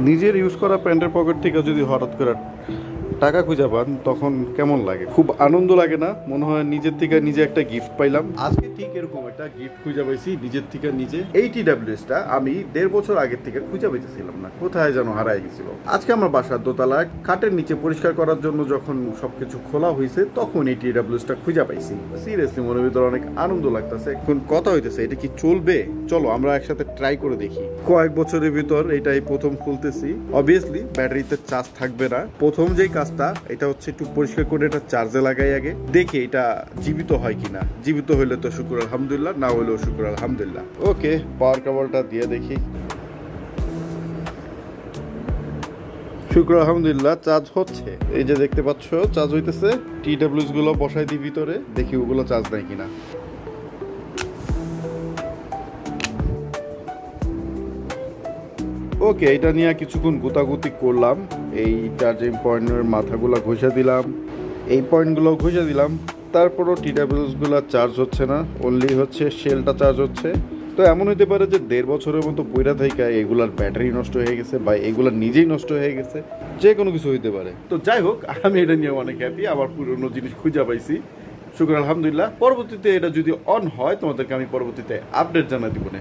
নিজের ইউজ করা প্যান্টের পকেট থেকে যদি হঠাৎ করে টাকা খুঁজে পান তখন কেমন লাগে? খুব আনন্দ লাগে না? মনে হয় নিজের থেকে নিজে একটা গিফট পাইলাম। আজকে ঠিক এরকম একটা গিফট খুঁজে পাইছি নিজের থেকে নিজে। এই টিডাব্লিউএসটা আমি 1.5 বছর আগের থেকে খুঁজে পাইতেছিলাম না, কোথায় যেন হারাই গেছিল। আজকে আমার বাসার দোতলায় খাটের নিচে পরিষ্কার করার জন্য যখন সবকিছু খোলা হয়েছে তখন এই টিডাব্লিউএসটা খুঁজে পাইছি। সিরিয়াসলি মনের ভিতরে অনেক আনন্দ লাগতেছে। এখন কথা হইতেছে এটা কি চলবে, চলো আমরা একসাথে ট্রাই করে দেখি। কয়েক বছরের ভিতর এটাই প্রথম খুলতেছি। অবভিয়াসলি ব্যাটারিতে চার্জ থাকবে না। প্রথম যেই কাজটা এটা হচ্ছে একটু পরিষ্কার করে এটা চার্জে লাগাই আগে, দেখি এটা জীবিত হয় কিনা। জীবিত হইলে তো শুকুর আলহামদুলিল্লাহ, না হইলেও শুকুর আলহামদুলিল্লাহ। ওকে, পাওয়ার কেবলটা দিয়ে দেখি। শুকুর আলহামদুলিল্লাহ, চার্জ হচ্ছে। এই যে দেখতে পাচ্ছ চার্জ হইতেছে। টিডাব্লিউএস গুলো বসাই দিই ভিতরে, দেখি ওগুলো চার্জ নেয় কিনা। ওকে, এটা নিয়ে কিছুক্ষণ গুতাগুতি করলাম। এই চার্জিং পয়েন্টের মাথাগুলো ঘষে দিলাম, এই পয়েন্টগুলো ঘষে দিলাম। তারপরও টিডাব্লিউএসগুলো চার্জ হচ্ছে না, অনলি হচ্ছে শেলটা চার্জ হচ্ছে। তো এমন হতে পারে যে 1.5 বছরের মতো পইরা থেকে এগুলার ব্যাটারি নষ্ট হয়ে গেছে বা এগুলা নিজেই নষ্ট হয়ে গেছে, যে কোনো কিছু হইতে পারে। তো যাই হোক, আমি এটা নিয়ে অনেক হ্যাপি। আবার পুরনো জিনিস খুঁজে পাইছি, শুকর আলহামদুলিল্লাহ। পরবর্তীতে এটা যদি অন হয় তোমাদেরকে আমি পরবর্তীতে আপডেট জানা দিব না।